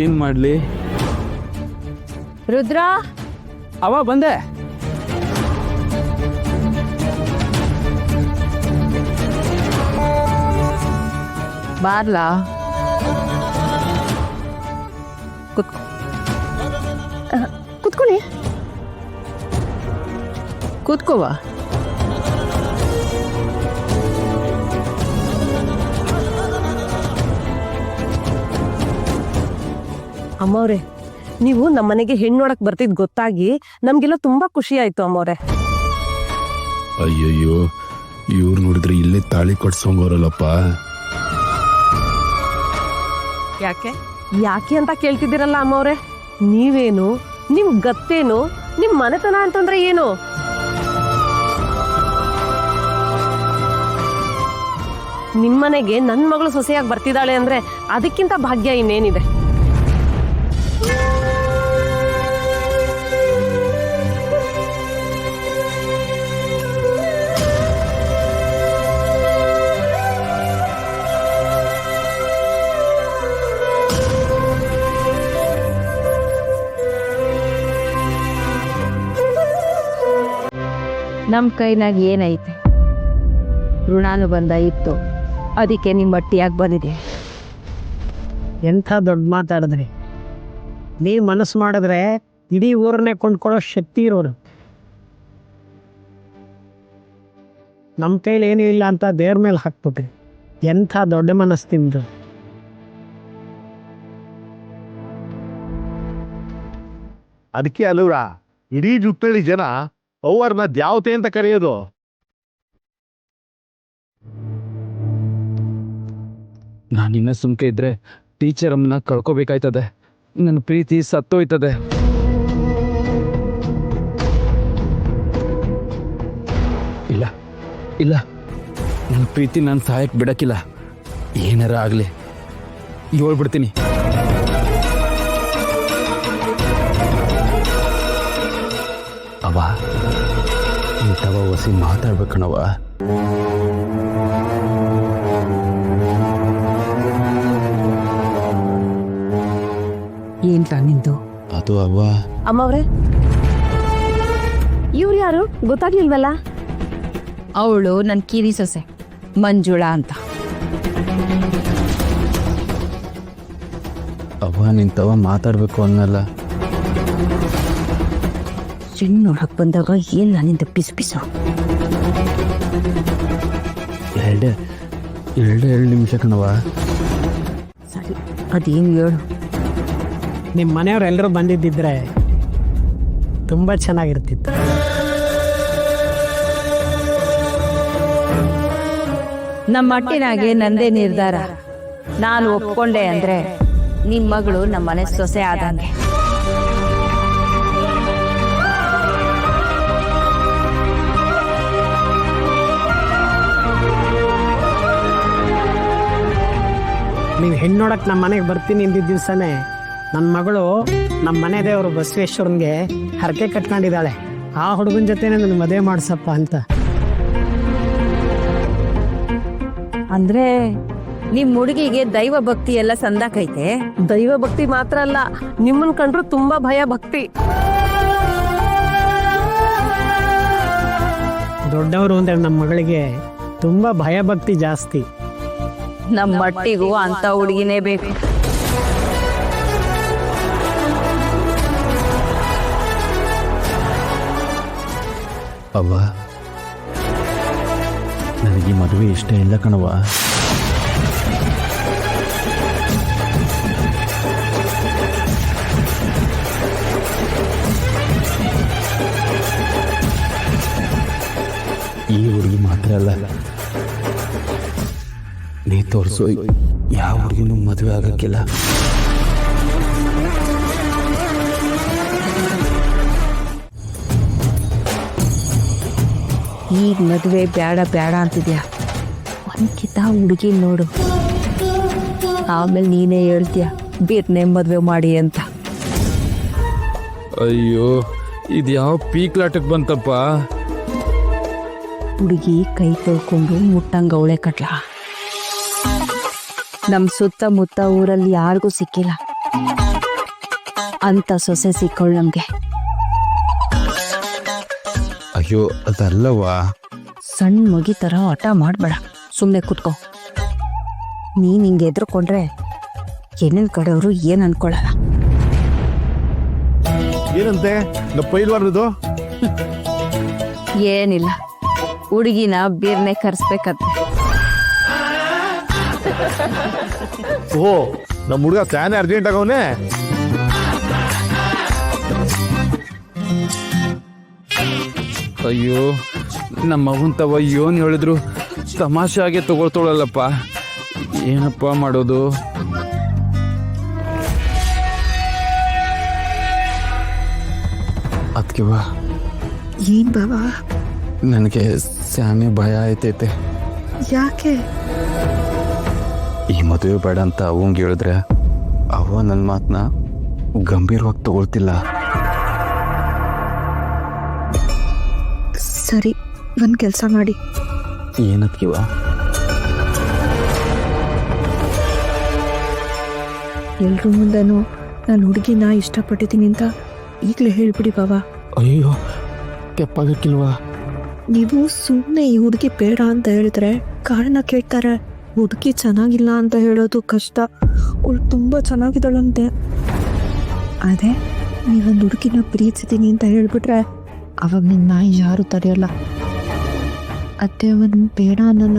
ಏನು ಮಾಡಲಿ? ರುದ್ರ, ಅವ ಬಂದೆ. ಬಾರ್ಲಾ ಕುತ್ಕೋ. ಕುತ್ಕೊಳ್ಳಿ, ಕೂತ್ಕೋವ. ಅಮ್ಮವ್ರೆ, ನೀವು ನಮ್ಮನೆಗೆ ಹೆಣ್ಣು ನೋಡಕ್ ಬರ್ತಿದ್ ಗೊತ್ತಾಗಿ ನಮ್ಗೆಲ್ಲ ತುಂಬಾ ಖುಷಿ ಆಯ್ತು ಅಮ್ಮವ್ರೆ. ಅಯ್ಯಯ್ಯೋ, ಇವ್ರು ನೋಡಿದ್ರೆ ಇಲ್ಲೇ ತಾಳಿ ಕಟ್ಸೋಂಗೋರಲ್ಲಪ್ಪ. ಯಾಕೆ ಯಾಕೆ ಅಂತ ಕೇಳ್ತಿದ್ದೀರಲ್ಲ ಅಮ್ಮವ್ರೆ. ನೀವೇನು, ನಿಮ್ ಗತ್ತೇನು, ನಿಮ್ ಮನೆತನ ಅಂತಂದ್ರೆ ಏನು? ನಿಮ್ಮನೆಗೆ ನನ್ ಮಗಳು ಸೊಸೆಯಾಗಿ ಬರ್ತಿದ್ದಾಳೆ ಅಂದ್ರೆ ಅದಕ್ಕಿಂತ ಭಾಗ್ಯ ಇನ್ನೇನಿದೆ? ನಮ್ಮ ಕೈನಾಗ ಏನೈತೆ? ಋಣಾನುಬಂಧ ಇತ್ತು, ಅದಕ್ಕೆ ನಿಮ್ಮ ಮಟ್ಟಿಯಾಗಿ ಬಂದಿದೆ. ಎಂಥ ದೊಡ್ಡ ಮಾತಾಡಿದ್ರಿ. ನೀವು ಮನಸ್ಸು ಮಾಡಿದ್ರೆ ಇಡೀ ಊರನ್ನೇ ಕೊಂಡ್ಕೊಳ್ಳೋ ಶಕ್ತಿ ಇರೋರು. ನಮ್ಮ ಕೈಲಿ ಏನೂ ಇಲ್ಲ ಅಂತ ದೇವ್ರ ಮೇಲೆ ಹಾಕ್ಬಿಟ್ರಿ. ಎಂಥ ದೊಡ್ಡ ಮನಸ್ಸು ನಿಮ್ದು. ಅದಕ್ಕೆ ಅಲ್ಲವ್ರ ಇಡೀ ಜುಟ್ಟಳ್ಳಿ ಜನ ಅವ್ರನ್ನ ದ್ಯಾವತೆ ಅಂತ ಕರೆಯೋದು. ನಾನಿನ್ನ ಸುಮ್ಕೆ ಇದ್ರೆ ಟೀಚರ್ ಅಮ್ಮನ ಕಳ್ಕೊಬೇಕಾಯ್ತದೆ. ನನ್ನ ಪ್ರೀತಿ ಸತ್ತೋಯ್ತದೆ. ಇಲ್ಲ ಇಲ್ಲ, ನನ್ನ ಪ್ರೀತಿ ನಾನು ಸಾಯಕ್ಕೆ ಬಿಡಕ್ಕಿಲ್ಲ. ಏನಾರ ಆಗಲಿ ಹೇಳ್ಬಿಡ್ತೀನಿ. ಅವ ಇಂಥವ ಹೊಸಿ ಮಾತಾಡ್ಬೇಕಣವ. ಏನ್ಲ ನಿಂದು? ಅದು ಅವ್ವ. ಅಮ್ಮವ್ರೆ, ಇವ್ರು ಯಾರು ಗೊತ್ತಾಗ್ಲಿಲ್ವಲ್ಲ? ಅವಳು ನನ್ನ ಕಿರಿ ಸೊಸೆ ಮಂಜುಳಾ ಅಂತ. ಅವ್ವ ನಿಂತವ ಮಾತಾಡ್ಬೇಕು ಅನ್ನಲ್ಲ. ಹೆಣ್ಣು ನೋಡಕ್ ಬಂದಾಗ ಏನ್ ನಿಂದ ಪಿಸು ಪಿಸು. ಎರಡು ನಿಮಿಷ ಕಣವ. ಸರಿ, ಅದೇನು ಹೇಳು. ನಿಮ್ಮ ಮನೆಯವರೆಲ್ಲರೂ ಬಂದಿದ್ದಿದ್ರೆ ತುಂಬ ಚೆನ್ನಾಗಿರ್ತಿತ್ತು. ನಮ್ಮ ಮಟ್ಟಿನಾಗೆ ನಂದೇ ನಿರ್ಧಾರ. ನಾನು ಒಪ್ಕೊಂಡೆ ಅಂದ್ರೆ ನಿಮ್ ಮಗಳು ನಮ್ಮ ಮನೆ ಸೊಸೆ ಆದಂಗೆ. ನೀವು ಹೆಣ್ಣು ನೋಡಕ್ಕೆ ನಮ್ಮ ಮನೆಗೆ ಬರ್ತೀನಿ ಇಂದಿದ್ದ ದಿವಸನೇ ನನ್ನ ಮಗಳು ನಮ್ಮ ಮನೆ ದೇವರು ಬಸವೇಶ್ವರನ್ಗೆ ಹರಕೆ ಕಟ್ಕೊಂಡಿದ್ದಾಳೆ. ಆ ಹುಡುಗನ ಜೊತೆನೆ ನನ್ನ ಮದುವೆ ಮಾಡ್ಸಪ್ಪ ಅಂತ. ಅಂದ್ರೆ ನಿಮ್ ಹುಡುಗಿಗೆ ದೈವ ಭಕ್ತಿ ಎಲ್ಲ ಸಂದಾಕೈತೆ? ದೈವ ಭಕ್ತಿ ಮಾತ್ರ ಅಲ್ಲ, ನಿಮ್ಮನ್ ಕಂಡ್ರು ತುಂಬಾ ಭಯ ಭಕ್ತಿ. ದೊಡ್ಡವರು ಅಂದ್ರೆ ನಮ್ಮ ಮಗಳಿಗೆ ತುಂಬಾ ಭಯ ಭಕ್ತಿ ಜಾಸ್ತಿ. ನಮ್ಮ ಮಟ್ಟಿಗೂ ಅಂತ ಹುಡುಗಿನೇ ಬೇಕು. ಅವ್ವ, ನನಗೆ ಮದುವೆ ಇಷ್ಟ ಇಲ್ಲ ಕಣವ. ಈ ಹುಡುಗಿ ಮಾತ್ರ ಅಲ್ಲ, ನೀ ತೋರಿಸೋ ಯಾವ ಹುಡುಗಿನೂ ಮದುವೆ ಆಗಕ್ಕಿಲ್ಲ. ಈಗ ಮದುವೆ ಬೇಡ ಬೇಡ ಅಂತಿದ್ಯಾ? ಒಂದ್ಕಿತ ಹುಡುಗಿ ನೋಡು, ಆಮೇಲೆ ನೀನೇ ಹೇಳ್ತೀಯ ಬೇರ್ನೆ ಮದುವೆ ಮಾಡಿ ಅಂತ. ಅಯ್ಯೋ, ಇದು ಯಾವ ಪೀಕ್ಲಾಟಕ್ಕೆ ಬಂತಪ್ಪ. ಹುಡುಗಿ ಕೈ ತೊಳ್ಕೊಂಡು ಮುಟ್ಟಂಗ ಅವಳೆ ಕಟ್ಲ. ನಮ್ಮ ಸುತ್ತಮುತ್ತ ಊರಲ್ಲಿ ಯಾರಿಗೂ ಸಿಕ್ಕಿಲ್ಲ. ಅಂತ ಸೊಸೆ ಸಿಕ್ಕೊಳ್ಳು ನಮ್ಗೆ. ಅಯ್ಯೋ ಅದಲ್ಲವಾ. ಸಣ್ಣ ಮಗಿ ತರ ಹಠ ಮಾಡ್ಬೇಡ, ಸುಮ್ಮನೆ ಕೂತ್ಕೋ. ನೀನ್ ಹಿಂಗೆ ಎದ್ರುಕೊಂಡ್ರೆ ಏನೇನ್ ಕಡೆಯವರು ಏನ್ ಅನ್ಕೊಳ್ಳಲ್ಲ. ಏನಂತೆ ನಮ್ಮ ಪೈಲ್ವಾರದು? ಏನಿಲ್ಲ, ಹುಡುಗಿನ ಬೀರ್ನೆ ಕರ್ಸ್ಬೇಕಂತೆ. ಓ ನಮ್ಮ ಹುಡುಗ ಫ್ಯಾನ್ ಅರ್ಜೆಂಟ್ ಆಗವನೆ. ಅಯ್ಯೋ ನಮ್ಮ ಅವನ್ ತವ ಏನ್ ಹೇಳಿದ್ರು ತಮಾಷೆಗೆ ತಗೊಳ್ತೋಳಲ್ಲಪ್ಪ. ಏನಪ್ಪ ಮಾಡೋದು? ಅದಕ್ಕೆ ಬಾ. ಏನ್ ಬಾಬಾ? ನನಗೆ ಸ್ಯಾನೆ ಭಯ ಆಯ್ತೈತೆ. ಯಾಕೆ? ಈ ಮದುವೆ ಬೇಡ ಅಂತ ಅವಂಗೆ ಹೇಳಿದ್ರೆ ಅವ ನನ್ನ ಮಾತನ್ನ ಗಂಭೀರವಾಗಿ ತಗೊಳ್ತಿಲ್ಲ. ಸರಿ, ಒಂದ್ ಕೆಲ್ಸ ಮಾಡಿ. ಏನದ್ಕಿವ? ಎಲ್ರ ಮುಂದೆನೂ ನಾನು ಹುಡುಗಿನ ಇಷ್ಟಪಟ್ಟಿದ್ದೀನಿ ಅಂತ ಈಗಲೇ ಹೇಳ್ಬಿಡಿ ಬಾಬಾ. ಅಯ್ಯೋ ತೆಪ್ಪಾಗಕ್ಕಿಲ್ವಾ? ನೀವು ಸುಮ್ಮನೆ ಈ ಹುಡುಗಿ ಬೇಡ ಅಂತ ಹೇಳಿದ್ರೆ ಕಾರಣ ಕೇಳ್ತಾರೆ. ಹುಡುಗಿ ಚೆನ್ನಾಗಿಲ್ಲ ಅಂತ ಹೇಳೋದು ಕಷ್ಟ, ಅವಳು ತುಂಬ ಚೆನ್ನಾಗಿದ್ದಾಳಂತೆ. ಅದೇ ನೀವೊಂದು ಹುಡುಗಿನ ಪ್ರೀತಿಸಿದ್ದೀನಿ ಅಂತ ಹೇಳ್ಬಿಟ್ರೆ ಅವಾಗ ನಿನ್ನ ಯಾರು ತಡೆಯಲ್ಲ. ಅತ್ತೆ ಅವನು ಬೇಡ ಅನ್ನಲ್ಲ.